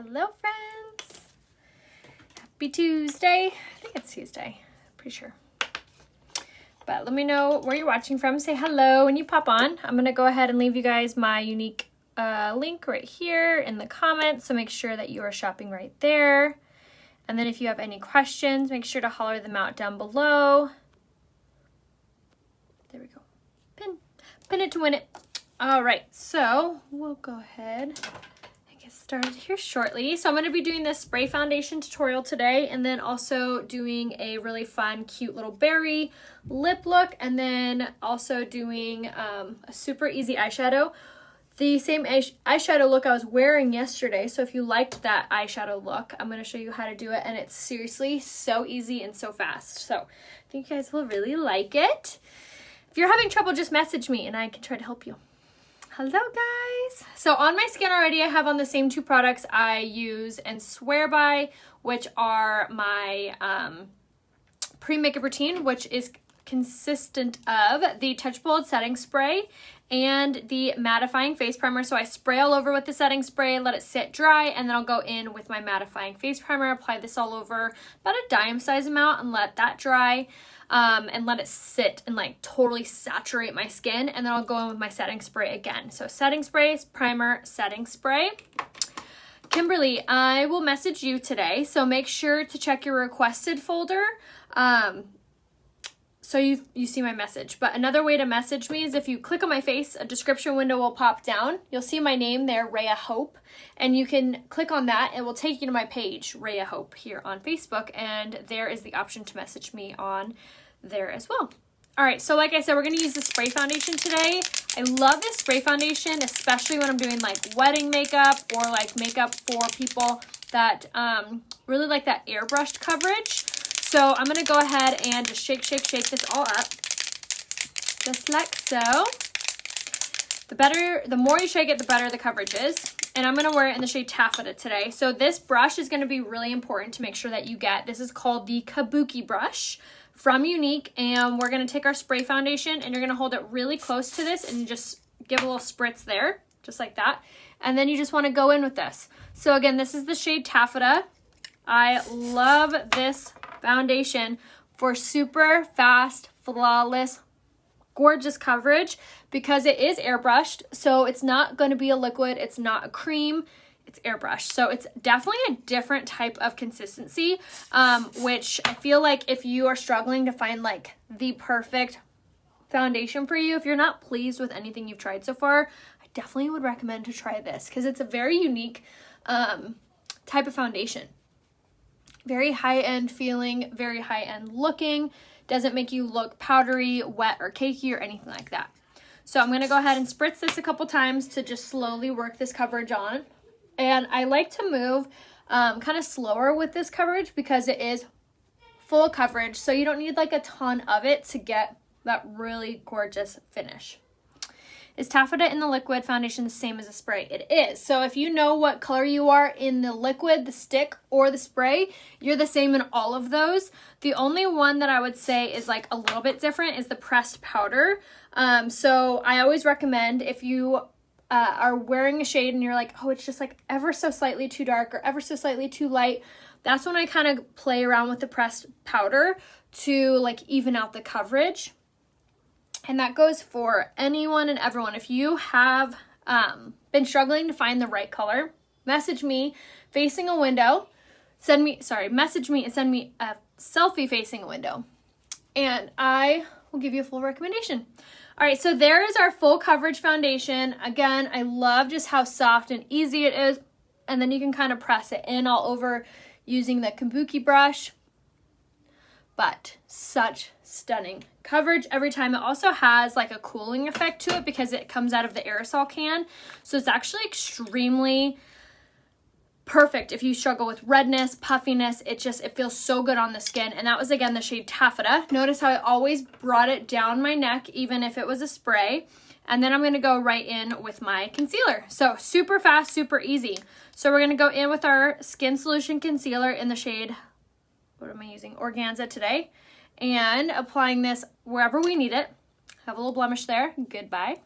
Hello, friends. Happy Tuesday. I think it's Tuesday. Pretty sure. But let me know where you're watching from. Say hello when you pop on. I'm going to go ahead and leave you guys my unique link right here in the comments. So make sure that you are shopping right there. And then if you have any questions, make sure to holler them out down below. There we go. Pin it to win it. All right, so we'll go ahead and get started here shortly. So I'm going to be doing this spray foundation tutorial today, and then also doing a really fun, cute little berry lip look, and then also doing a super easy eyeshadow. The same eyeshadow look I was wearing yesterday, so if you liked that eyeshadow look, I'm going to show you how to do it, and it's seriously so easy and so fast. So I think you guys will really like it. If you're having trouble, just message me and I can try to help you. Hello, guys. So on my skin already, I have on the same two products I use and swear by, which are my pre-makeup routine, which is consistent of the Touch Bold setting spray and the mattifying face primer. So I spray all over with the setting spray, let it sit dry, and then I'll go in with my mattifying face primer, apply this all over about a dime size amount and let that dry. And let it sit and like totally saturate my skin, and then I'll go in with my setting spray again. So setting spray, primer, setting spray. Kimberly, I will message you today, so make sure to check your requested folder so you see my message. But another way to message me is if you click on my face, a description window will pop down. You'll see my name there, Rhea Hope, and you can click on that. It will take you to my page, Rhea Hope, here on Facebook, and there is the option to message me on there as well. All right, so like I said, we're going to use the spray foundation today. I love this spray foundation, especially when I'm doing like wedding makeup or like makeup for people that really like that airbrushed coverage. So I'm going to go ahead and just shake this all up, just like so. The more you shake it, the better the coverage is. And I'm going to wear it in the shade Taffeta today. So this brush is going to be really important to make sure that you get. This is called the Kabuki brush from Unique, and we're going to take our spray foundation and you're going to hold it really close to this and just give a little spritz there, just like that. And then you just want to go in with this. So again, this is the shade Taffeta. I love this foundation for super fast, flawless, gorgeous coverage because it is airbrushed. So it's not going to be a liquid. It's not a cream. It's airbrushed. So it's definitely a different type of consistency, which I feel like if you are struggling to find like the perfect foundation for you, if you're not pleased with anything you've tried so far, I definitely would recommend to try this because it's a very unique type of foundation. Very high-end feeling, very high-end looking. Doesn't make you look powdery, wet, or cakey or anything like that. So I'm going to go ahead and spritz this a couple times to just slowly work this coverage on. And I like to move kind of slower with this coverage because it is full coverage. So you don't need like a ton of it to get that really gorgeous finish. Is Taffeta in the liquid foundation the same as a spray? It is. So if you know what color you are in the liquid, the stick, or the spray, you're the same in all of those. The only one that I would say is like a little bit different is the pressed powder. So I always recommend if you are wearing a shade and you're like, oh, it's just like ever so slightly too dark or ever so slightly too light, that's when I kind of play around with the pressed powder to like even out the coverage. And that goes for anyone and everyone. If you have been struggling to find the right color, message me facing a window. Message me and send me a selfie facing a window. And I will give you a full recommendation. All right, so there is our full coverage foundation. Again, I love just how soft and easy it is. And then you can kind of press it in all over using the Kabuki brush. But such stunning coverage every time. It also has like a cooling effect to it because it comes out of the aerosol can. So it's actually extremely perfect if you struggle with redness, puffiness. It feels so good on the skin. And that was, again, the shade Taffeta. Notice how I always brought it down my neck, even if it was a spray. And then I'm going to go right in with my concealer. So super fast, super easy. So we're going to go in with our Skin Solution Concealer in the shade, what am I using? Organza today. And applying this wherever we need it. Have a little blemish there. Goodbye.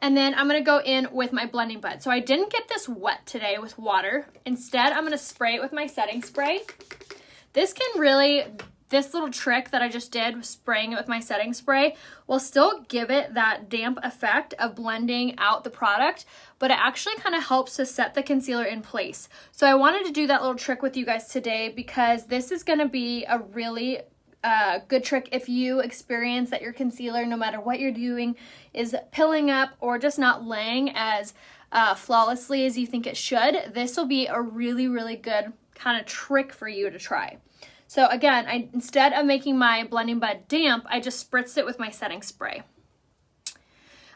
And then I'm going to go in with my blending bud. So I didn't get this wet today with water. Instead, I'm going to spray it with my setting spray. This little trick that I just did, spraying it with my setting spray, will still give it that damp effect of blending out the product, but it actually kind of helps to set the concealer in place. So I wanted to do that little trick with you guys today because this is going to be a really good trick if you experience that your concealer, no matter what you're doing, is pilling up or just not laying as flawlessly as you think it should. This will be a really, really good kind of trick for you to try. So again, instead of making my blending bud damp, I just spritzed it with my setting spray.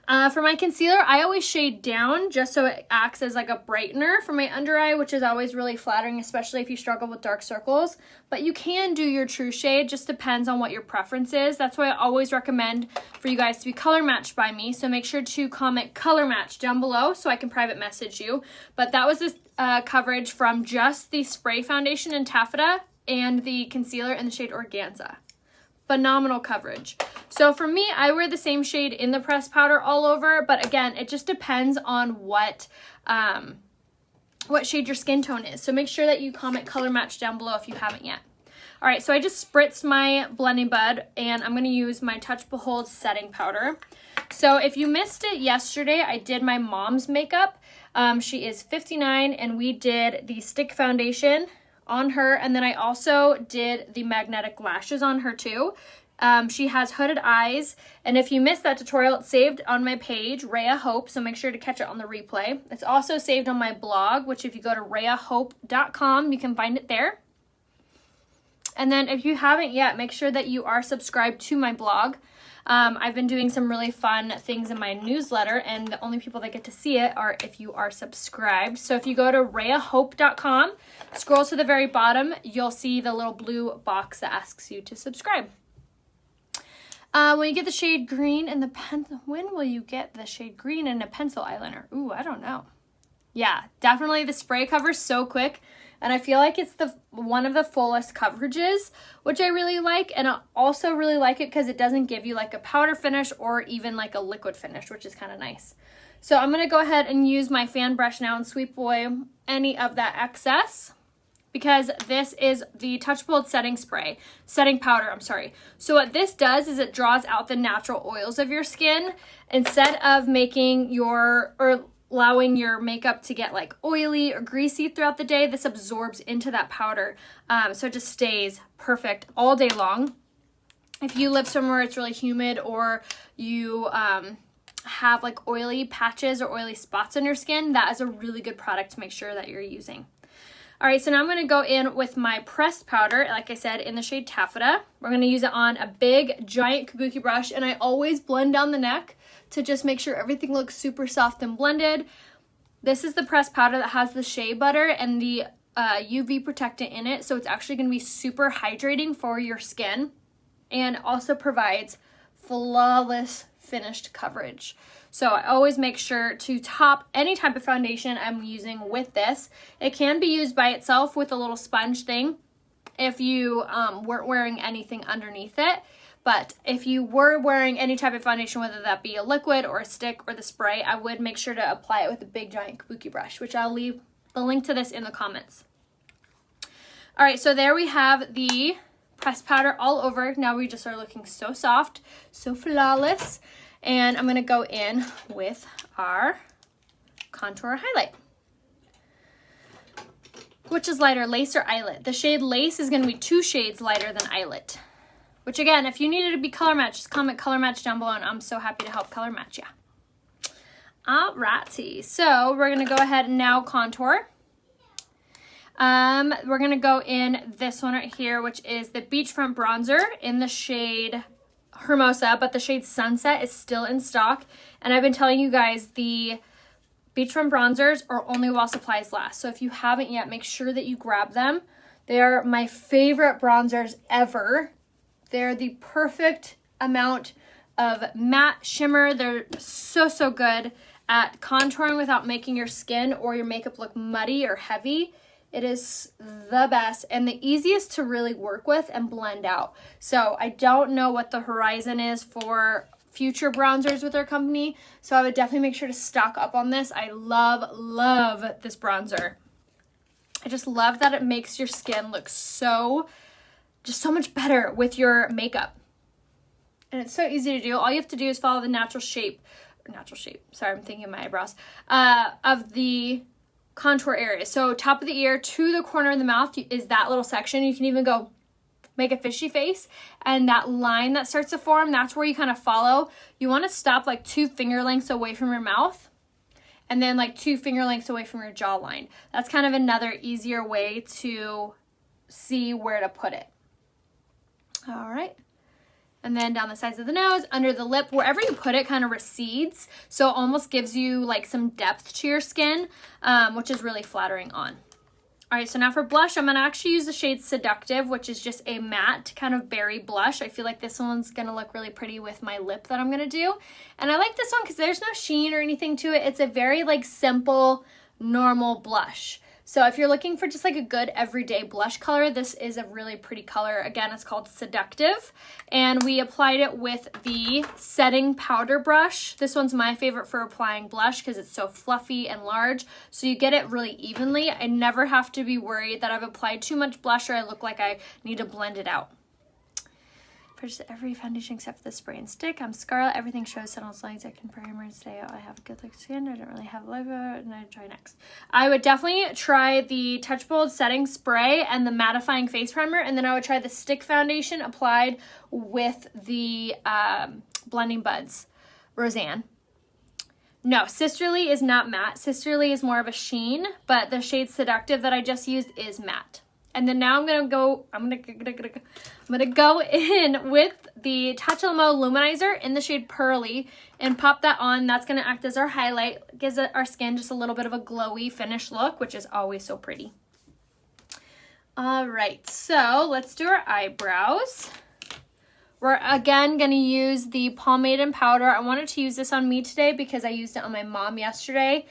For my concealer, I always shade down just so it acts as like a brightener for my under eye, which is always really flattering, especially if you struggle with dark circles. But you can do your true shade, just depends on what your preference is. That's why I always recommend for you guys to be color matched by me. So make sure to comment color match down below so I can private message you. But that was this coverage from just the spray foundation in Taffeta and the concealer in the shade Organza. Phenomenal coverage. So for me, I wear the same shade in the pressed powder all over, but again, it just depends on what shade your skin tone is. So make sure that you comment color match down below if you haven't yet. All right, so I just spritzed my blending bud and I'm gonna use my Touch Behold setting powder. So if you missed it yesterday, I did my mom's makeup. She is 59 and we did the stick foundation on her, and then I also did the magnetic lashes on her too. She has hooded eyes, and if you missed that tutorial, it's saved on my page, Rhea Hope, so make sure to catch it on the replay. It's also saved on my blog, which if you go to rheahope.com, you can find it there. And then if you haven't yet, make sure that you are subscribed to my blog. I've been doing some really fun things in my newsletter, and the only people that get to see it are if you are subscribed. So if you go to rheahope.com, scroll to the very bottom, you'll see the little blue box that asks you to subscribe. When you get the shade green in the pencil, when will you get the shade green in a pencil eyeliner? Ooh, I don't know. Yeah, definitely the spray covers so quick. And I feel like it's one of the fullest coverages, which I really like. And I also really like it because it doesn't give you like a powder finish or even like a liquid finish, which is kind of nice. So I'm going to go ahead and use my fan brush now and sweep away any of that excess, because this is the Touch Behold setting powder, I'm sorry. So what this does is it draws out the natural oils of your skin instead of allowing your makeup to get like oily or greasy throughout the day. This absorbs into that powder, so it just stays perfect all day long. If you live somewhere it's really humid or you have like oily patches or oily spots on your skin, that is a really good product to make sure that you're using. All right, so now I'm going to go in with my pressed powder, like I said, in the shade Taffeta. We're going to use it on a big, giant kabuki brush, and I always blend down the neck to just make sure everything looks super soft and blended. This is the pressed powder that has the shea butter and the UV protectant in it, so it's actually going to be super hydrating for your skin and also provides flawless finished coverage. So I always make sure to top any type of foundation I'm using with this. It can be used by itself with a little sponge thing if you weren't wearing anything underneath it. But if you were wearing any type of foundation, whether that be a liquid or a stick or the spray, I would make sure to apply it with a big giant kabuki brush, which I'll leave the link to this in the comments. All right, so there we have the pressed powder all over. Now we just are looking so soft, so flawless. And I'm going to go in with our contour highlight, which is lighter, Lace or Eyelet. The shade Lace is going to be 2 shades lighter than Eyelet. Which again, if you needed to be color matched, just comment color match down below and I'm so happy to help color match you. Alrighty, so we're gonna go ahead and now contour. We're gonna go in this one right here, which is the Beachfront Bronzer in the shade Hermosa, but the shade Sunset is still in stock. And I've been telling you guys the Beachfront Bronzers are only while supplies last. So if you haven't yet, make sure that you grab them. They are my favorite bronzers ever. They're the perfect amount of matte shimmer. They're so, so good at contouring without making your skin or your makeup look muddy or heavy. It is the best and the easiest to really work with and blend out. So I don't know what the horizon is for future bronzers with our company. So I would definitely make sure to stock up on this. I love this bronzer. I just love that it makes your skin look so much better with your makeup. And it's so easy to do. All you have to do is follow the natural shape. Sorry, I'm thinking of my eyebrows. Of the contour area. So top of the ear to the corner of the mouth is that little section. You can even go make a fishy face, and that line that starts to form, that's where you kind of follow. You want to stop like 2 finger lengths away from your mouth, and then like 2 finger lengths away from your jawline. That's kind of another easier way to see where to put it. All right. And then down the sides of the nose, under the lip, wherever you put it kind of recedes. So it almost gives you like some depth to your skin, which is really flattering on. All right, so now for blush, I'm gonna actually use the shade Seductive, which is just a matte kind of berry blush. I feel like this one's gonna look really pretty with my lip that I'm gonna do. And I like this one because there's no sheen or anything to it. It's a very like simple, normal blush. So if you're looking for just like a good everyday blush color, this is a really pretty color. Again, it's called Seductive. And we applied it with the setting powder brush. This one's my favorite for applying blush because it's so fluffy and large. So you get it really evenly. I never have to be worried that I've applied too much blush or I look like I need to blend it out. Purchase every foundation except for the spray and stick. I'm Scarlet. Everything shows subtle lines. I can primer and stay out. I have good look skin. I don't really have logo, and I try next. I would definitely try the Touch Bold setting spray and the mattifying face primer, and then I would try the stick foundation applied with the Blending Buds Roseanne. No, Sisterly is not matte. Sisterly is more of a sheen, but the shade Seductive that I just used is matte. And then now I'm gonna go in with the Touch of Limo Luminizer in the shade Pearly and pop that on. That's gonna act as our highlight, gives our skin just a little bit of a glowy finish look, which is always so pretty. All right, so let's do our eyebrows. We're again gonna use the pomade and powder. I wanted to use this on me today because I used it on my mom yesterday.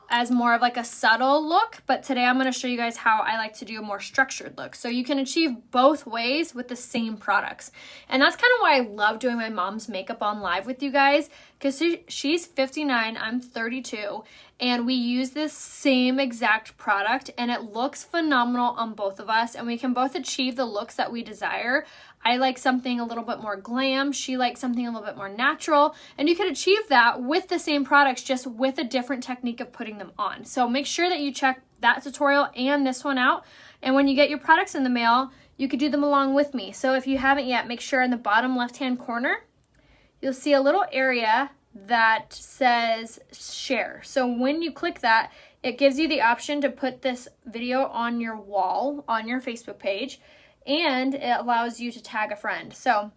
As more of like a subtle look, but today I'm going to show you guys how I like to do a more structured look. So you can achieve both ways with the same products. And that's kind of why I love doing my mom's makeup on live with you guys, because she's 59, I'm 32, and we use this same exact product and it looks phenomenal on both of us, and we can both achieve the looks that we desire. I like something a little bit more glam. She likes something a little bit more natural. And you could achieve that with the same products, just with a different technique of putting them on. So make sure that you check that tutorial and this one out. And when you get your products in the mail, you could do them along with me. So if you haven't yet, make sure in the bottom left-hand corner, you'll see a little area that says share. So when you click that, it gives you the option to put this video on your wall, on your Facebook page, and it allows you to tag a friend. So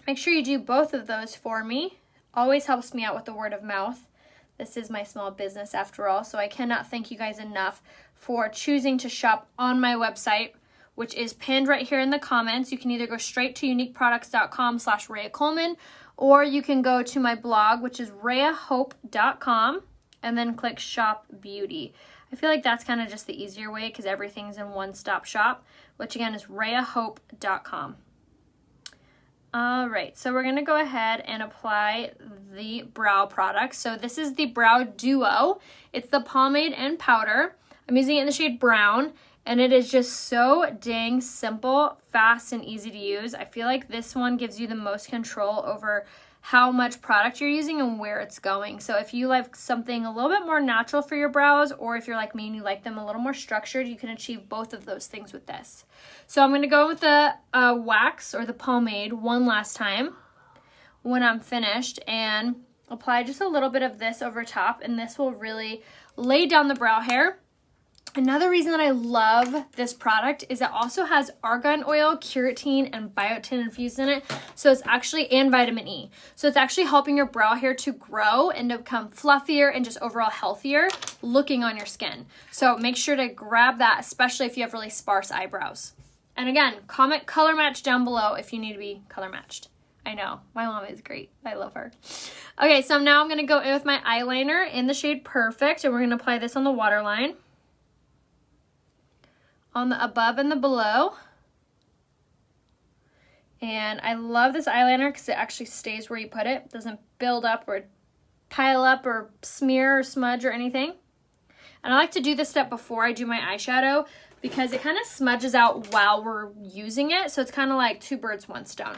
make sure you do both of those for me. Always helps me out with the word of mouth. This is my small business after all, so I cannot thank you guys enough for choosing to shop on my website, which is pinned right here in the comments. You can either go straight to uniqueproducts.com/Rhea Coleman, or you can go to my blog, which is rheahope.com, and then click Shop Beauty. I feel like that's kind of just the easier way because everything's in one-stop shop, which again is rheahope.com. All right, so we're gonna go ahead and apply the brow product. So this is the Brow Duo. It's the pomade and powder. I'm using it in the shade Brown, and it is just so dang simple, fast, and easy to use. I feel like this one gives you the most control over how much product you're using and where it's going. So if you like something a little bit more natural for your brows, or if you're like me and you like them a little more structured, you can achieve both of those things with this. So I'm going to go with the wax or the pomade one last time when I'm finished and apply just a little bit of this over top, and this will really lay down the brow hair. Another reason that I love this product is it also has argan oil, keratin, and biotin infused in it. So it's actually, and vitamin E. So it's actually helping your brow hair to grow and to become fluffier and just overall healthier looking on your skin. So make sure to grab that, especially if you have really sparse eyebrows. And again, comment color match down below if you need to be color matched. I know, my mom is great. I love her. Okay, so now I'm gonna go in with my eyeliner in the shade Perfect, and we're gonna apply this on the waterline, on the above and the below, And I love this eyeliner because it actually stays where you put it. It doesn't build up or pile up or smear or smudge or anything. And I like to do this step before I do my eyeshadow because it kind of smudges out while we're using it. So it's kind of like two birds, one stone.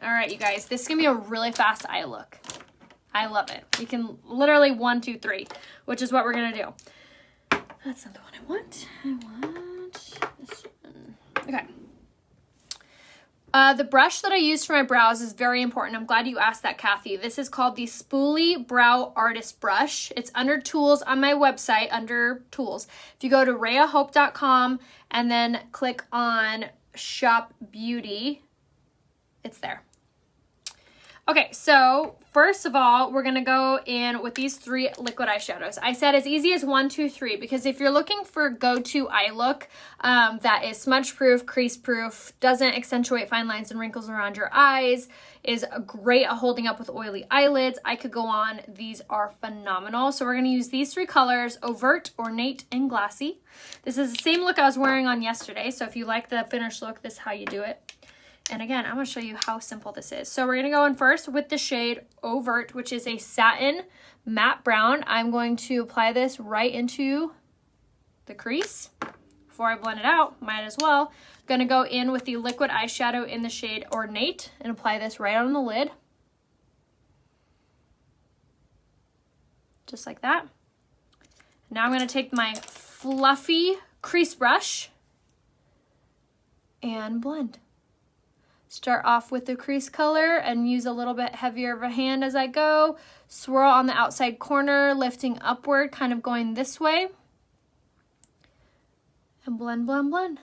All right, you guys, this is gonna be a really fast eye look. I love it. You can literally 1, 2, 3, which is what we're gonna do. That's not the one I want. I want this one. Okay. The brush that I use for my brows is very important. I'm glad you asked that, Kathy. This is called the Spoolie Brow Artist Brush. It's under Tools on my website, under Tools. If you go to rayahope.com and then click on Shop Beauty, it's there. Okay, so first of all, we're gonna go in with these 3 liquid eyeshadows. I said as easy as 1, 2, 3, because if you're looking for go-to eye look that is smudge-proof, crease-proof, doesn't accentuate fine lines and wrinkles around your eyes, is great at holding up with oily eyelids, I could go on. These are phenomenal. So we're gonna use these 3 colors, Overt, Ornate, and Glassy. This is the same look I was wearing on yesterday, so if you like the finished look, this is how you do it. And again, I'm going to show you how simple this is. So we're going to go in first with the shade Overt, which is a satin matte brown. I'm going to apply this right into the crease. Before I blend it out, might as well. I'm going to go in with the liquid eyeshadow in the shade Ornate and apply this right on the lid. Just like that. Now I'm going to take my fluffy crease brush and blend. Start off with the crease color and use a little bit heavier of a hand as I go. Swirl on the outside corner, lifting upward, kind of going this way. And blend, blend, blend.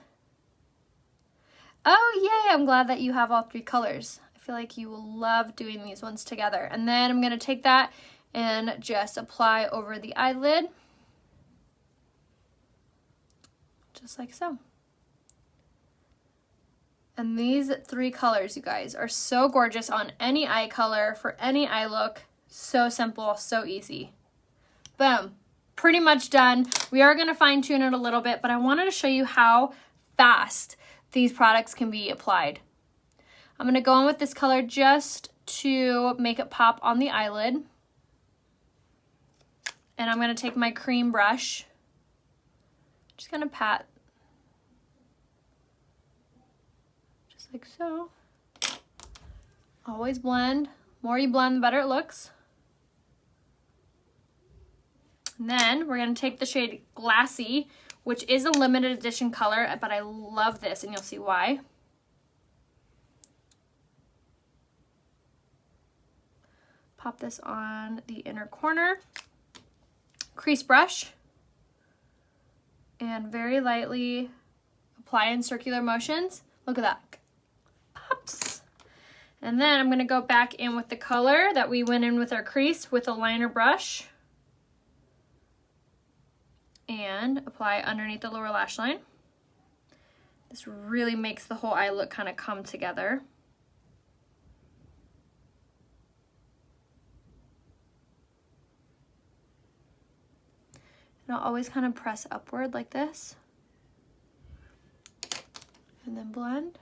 Oh, yay, I'm glad that you have all 3 colors. I feel like you will love doing these ones together. And then I'm going to take that and just apply over the eyelid. Just like so. And these 3 colors, you guys, are so gorgeous on any eye color, for any eye look. So simple, so easy. Boom. Pretty much done. We are going to fine tune it a little bit, but I wanted to show you how fast these products can be applied. I'm going to go in with this color just to make it pop on the eyelid. And I'm going to take my cream brush. Just going to pat. Like so. Always blend. The more you blend, the better it looks. And then we're going to take the shade Glassy, which is a limited edition color, but I love this, and you'll see why. Pop this on the inner corner. Crease brush. And very lightly apply in circular motions. Look at that. And then I'm going to go back in with the color that we went in with our crease with a liner brush and apply underneath the lower lash line. This really makes the whole eye look kind of come together. And I'll always kind of press upward like this and then blend.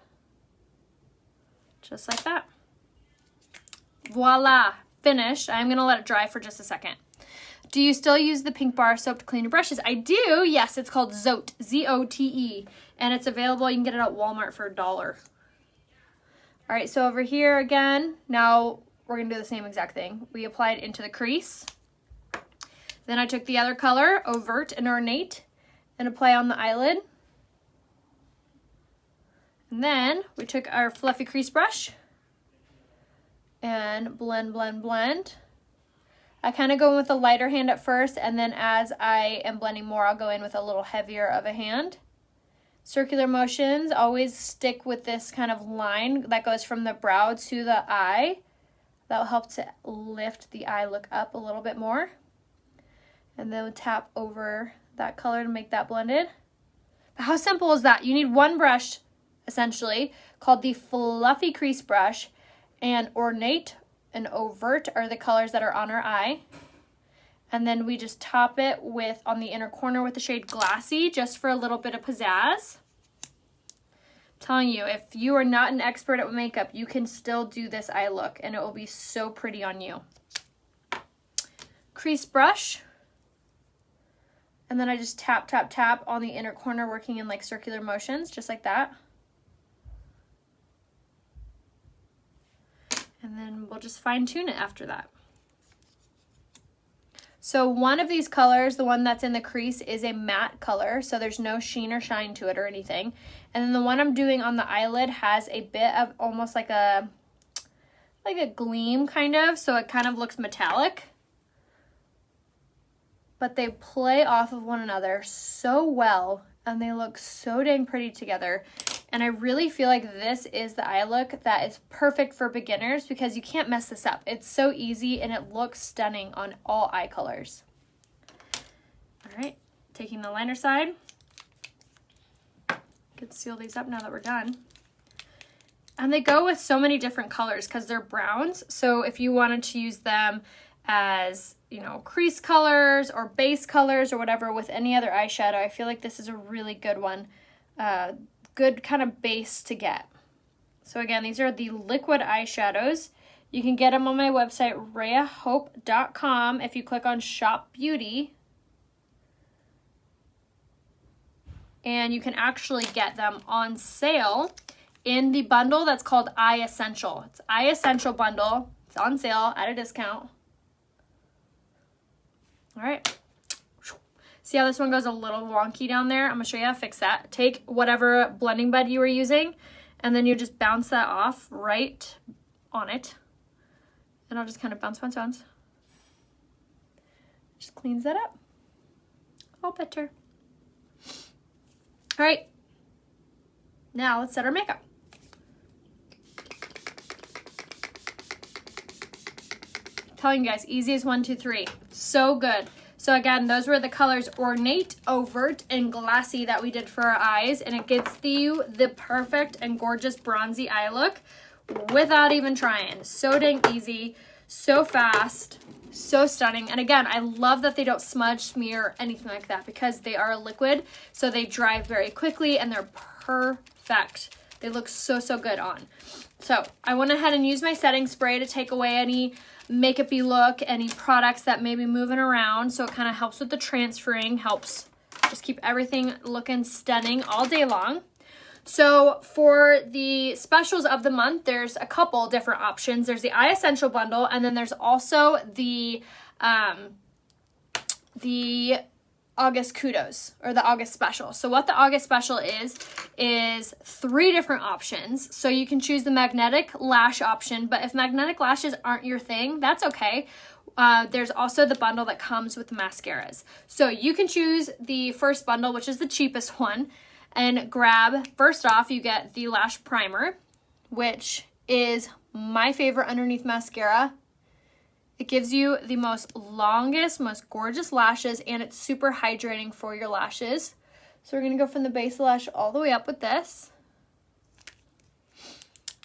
Just like that. Voila, finished. I'm gonna let it dry for just a second. Do you still use the pink bar soap to clean your brushes? I do, yes, it's called Zote, Z-O-T-E, and it's available, you can get it at Walmart for $1. All right, so over here again, now we're gonna do the same exact thing. We applied into the crease. Then I took the other color, Overt and Ornate, and apply on the eyelid. And then we took our fluffy crease brush and blend, blend, blend. I kind of go in with a lighter hand at first, and then as I am blending more, I'll go in with a little heavier of a hand. Circular motions, always stick with this kind of line that goes from the brow to the eye. That will help to lift the eye look up a little bit more. And then we'll tap over that color to make that blended. But how simple is that? You need one brush, essentially, called the Fluffy Crease Brush, and Ornate and Overt are the colors that are on our eye. And then we just top it with, on the inner corner with the shade Glassy, just for a little bit of pizzazz. telling you, if you are not an expert at makeup, you can still do this eye look and it will be so pretty on you. Crease brush. And then I just tap, tap, tap on the inner corner, working in like circular motions, just like that. And then we'll just fine tune it after that. So one of these colors, the one that's in the crease, is a matte color, so there's no sheen or shine to it or anything. And then the one I'm doing on the eyelid has a bit of almost like a gleam kind of, so it kind of looks metallic. But they play off of one another so well, and they look so dang pretty together. And I really feel like this is the eye look that is perfect for beginners because you can't mess this up. It's so easy and it looks stunning on all eye colors. All right, taking the liner side. Could seal these up now that we're done. And they go with so many different colors because they're browns. So if you wanted to use them as, you know, crease colors or base colors or whatever with any other eyeshadow, I feel like this is a really good one. Good kind of base to get. So again, these are the liquid eyeshadows. You can get them on my website, rayahope.com. If you click on Shop Beauty, and you can actually get them on sale in the bundle that's called Eye Essential. It's Eye Essential bundle. It's on sale at a discount. All right. See how this one goes a little wonky down there? I'm gonna show you how to fix that. Take whatever blending bud you were using, and then you just bounce that off right on it. And I'll just kind of bounce, bounce, bounce. Just cleans that up. All better. All right. Now let's set our makeup. I'm telling you guys, easy as 1, 2, 3. So good. So again, those were the colors Ornate, Overt, and Glassy that we did for our eyes, and it gets you the perfect and gorgeous bronzy eye look without even trying. So dang easy, so fast, so stunning. And again, I love that they don't smudge, smear, or anything like that because they are a liquid, so they dry very quickly and they're perfect. They look so, so good on. So I went ahead and used my setting spray to take away any makeup-y look, any products that may be moving around. So it kind of helps with the transferring, helps just keep everything looking stunning all day long. So for the specials of the month, there's a couple different options. There's the Eye Essential bundle, and then there's also the August Kudos, or the August special. So what the August special is 3 different options. So you can choose the magnetic lash option, but if magnetic lashes aren't your thing, that's okay. There's also the bundle that comes with mascaras. So you can choose the first bundle, which is the cheapest one, and grab, first off, you get the lash primer, which is my favorite underneath mascara. It gives you the most longest, most gorgeous lashes, and it's super hydrating for your lashes. So we're going to go from the base lash all the way up with this.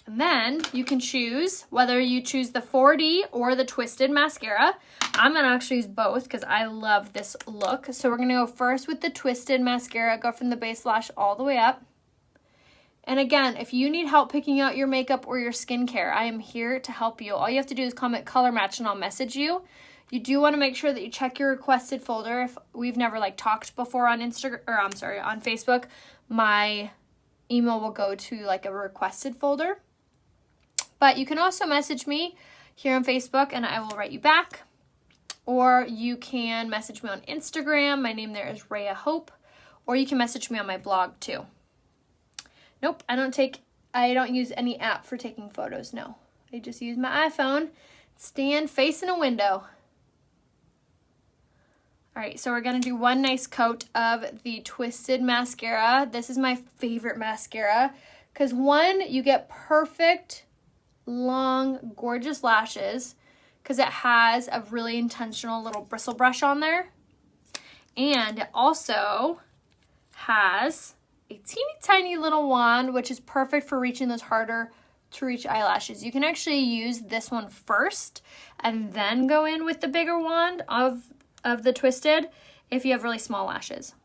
And then you can choose whether you choose the 4D or the twisted mascara. I'm going to actually use both because I love this look. So we're going to go first with the twisted mascara, go from the base lash all the way up. And again, if you need help picking out your makeup or your skincare, I am here to help you. All you have to do is comment color match and I'll message you. You do want to make sure that you check your requested folder. If we've never talked before on Instagram, or on Facebook, my email will go to a requested folder. But you can also message me here on Facebook and I will write you back. Or you can message me on Instagram. My name there is Raya Hope. Or you can message me on my blog too. Nope, I don't use any app for taking photos, no. I just use my iPhone, stand facing a window. All right, so we're gonna do one nice coat of the Twisted Mascara. This is my favorite mascara because one, you get perfect, long, gorgeous lashes because it has a really intentional little bristle brush on there. And it also has a teeny tiny little wand, which is perfect for reaching those harder to reach eyelashes. You can actually use this one first and then go in with the bigger wand of the Twisted if you have really small lashes.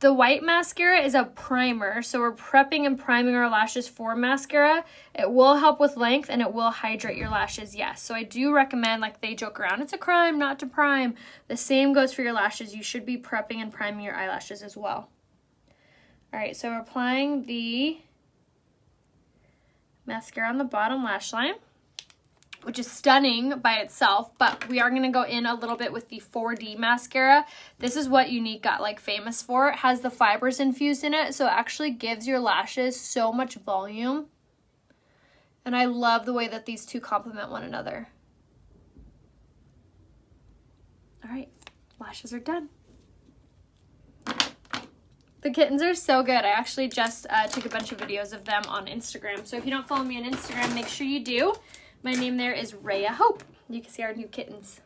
The white mascara is a primer, so we're prepping and priming our lashes for mascara. It will help with length and it will hydrate your lashes, yes. So I do recommend, like they joke around, it's a crime not to prime. The same goes for your lashes. You should be prepping and priming your eyelashes as well. All right, so we're applying the mascara on the bottom lash line, which is stunning by itself, but we are going to go in a little bit with the 4D mascara. This is what Younique got like famous for. It has the fibers infused in it, so it actually gives your lashes so much volume. And I love the way that these two complement one another. All right, lashes are done. The kittens are so good. I actually just took a bunch of videos of them on Instagram. So if you don't follow me on Instagram, make sure you do. My name there is Rhea Hope. You can see our new kittens.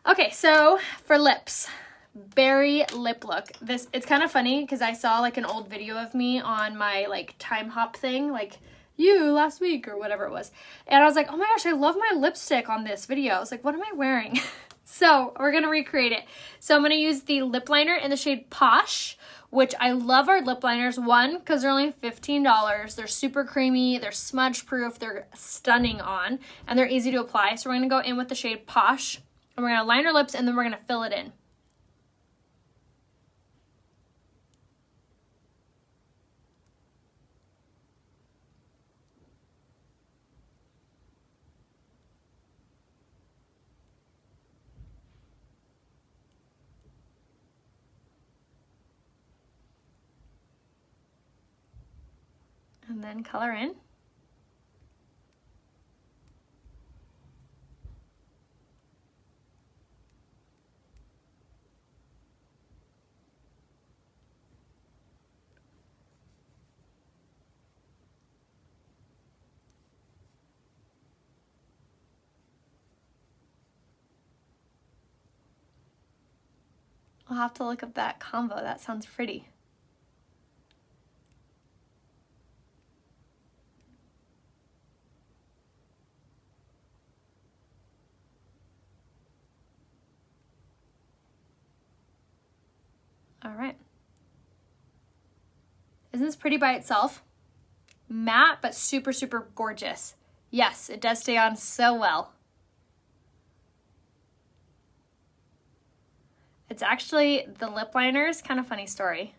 Okay, so for lips, berry lip look. It's kind of funny because I saw like an old video of me on my like time hop thing, like you last week or whatever it was. And I was like, oh my gosh, I love my lipstick on this video. I was like, what am I wearing? So we're going to recreate it. So I'm going to use the lip liner in the shade Posh, which I love our lip liners. One, because they're only $15. They're super creamy. They're smudge proof. They're stunning on, and they're easy to apply. So we're going to go in with the shade Posh, and we're going to line our lips, and then we're going to fill it in. And then color in. I'll have to look up that combo. That sounds pretty. All right. Isn't this pretty by itself? Matte, but super, super gorgeous. Yes, it does stay on so well. It's actually the lip liners, kind of funny story.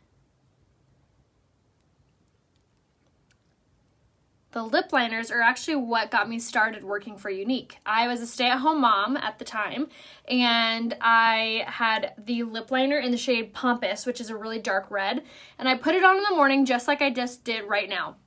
The lip liners are actually what got me started working for Younique. I was a stay-at-home mom at the time, and I had the lip liner in the shade Pompous, which is a really dark red, and I put it on in the morning just like I just did right now.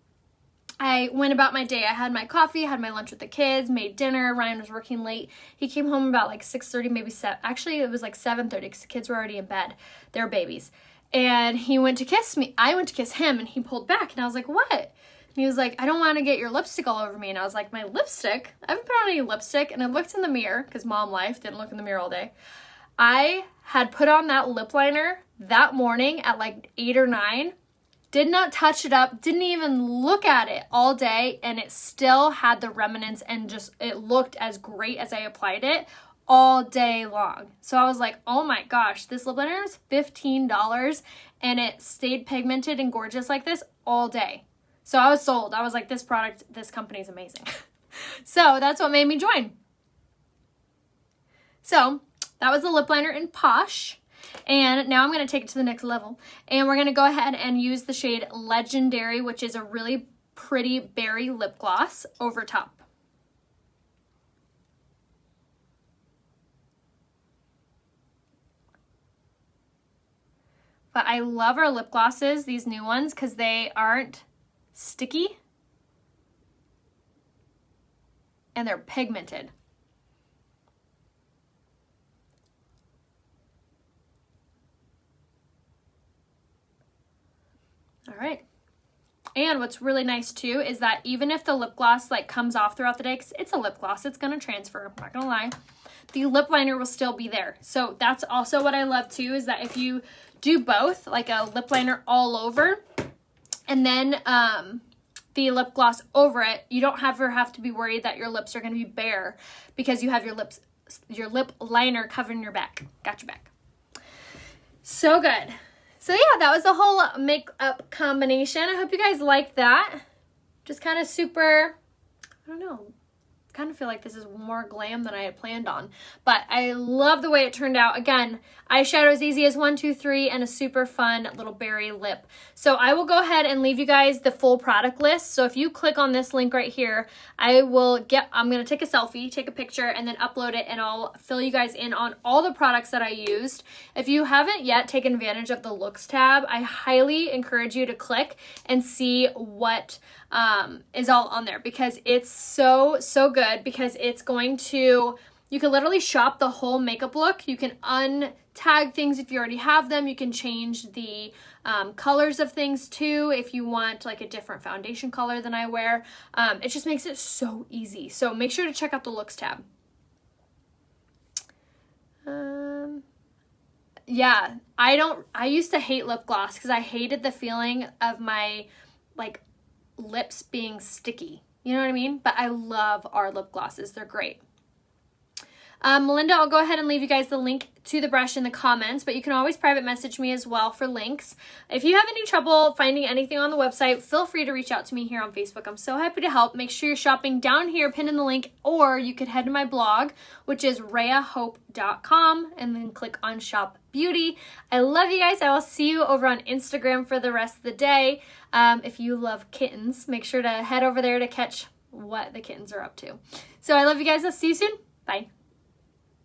I went about my day. I had my coffee, had my lunch with the kids, made dinner. Ryan was working late. He came home about like 6:30, maybe 7. Actually, it was like 7:30 because the kids were already in bed. They were babies. And he went to kiss me. I went to kiss him, and he pulled back, and I was like, what? And he was like, I don't want to get your lipstick all over me. And I was like, my lipstick? I haven't put on any lipstick. And I looked in the mirror, because mom life, didn't look in the mirror all day. I had put on that lip liner that morning at like 8 or 9. Did not touch it up, didn't even look at it all day, and it still had the remnants, and just it looked as great as I applied it all day long. So I was like, oh my gosh, this lip liner is $15, and it stayed pigmented and gorgeous like this all day. So I was sold. I was like, this product, this company is amazing. So that's what made me join. So that was the lip liner in Posh. And now I'm going to take it to the next level. And we're going to go ahead and use the shade Legendary, which is a really pretty berry lip gloss over top. But I love our lip glosses, these new ones, because they aren't sticky and they're pigmented. All right. And what's really nice too is that even if the lip gloss like comes off throughout the day, 'cause it's a lip gloss, it's going to transfer, I'm not going to lie, the lip liner will still be there. So that's also what I love too, is that if you do both, like a lip liner all over and then the lip gloss over it, you don't ever have to be worried that your lips are going to be bare because you have your lip liner covering your back. Got your back. So good. So yeah, that was the whole makeup combination. I hope you guys liked that. Just kind of super, I don't know, kind of feel like this is more glam than I had planned on, but I love the way it turned out. Again, eyeshadow as easy as 1, 2, 3, and a super fun little berry lip. So I will go ahead and leave you guys the full product list. So if you click on this link right here, I'm gonna take a selfie, take a picture, and then upload it, and I'll fill you guys in on all the products that I used. If you haven't yet taken advantage of the looks tab, I highly encourage you to click and see what is all on there, because it's so good, because it's going to, you can literally shop the whole makeup look. You can untag things if you already have them. You can change the colors of things too if you want like a different foundation color than I wear. It just makes it so easy. So make sure to check out the looks tab. Yeah, I used to hate lip gloss because I hated the feeling of my like lips being sticky. You know what I mean? But I love our lip glosses. They're great. Melinda, I'll go ahead and leave you guys the link to the brush in the comments, but you can always private message me as well for links. If you have any trouble finding anything on the website, feel free to reach out to me here on Facebook. I'm so happy to help. Make sure you're shopping down here, pinned in the link, or you could head to my blog, which is rayahope.com, and then click on Shop Beauty. I love you guys. I will see you over on Instagram for the rest of the day. If you love kittens, make sure to head over there to catch what the kittens are up to. So I love you guys. I'll see you soon. Bye.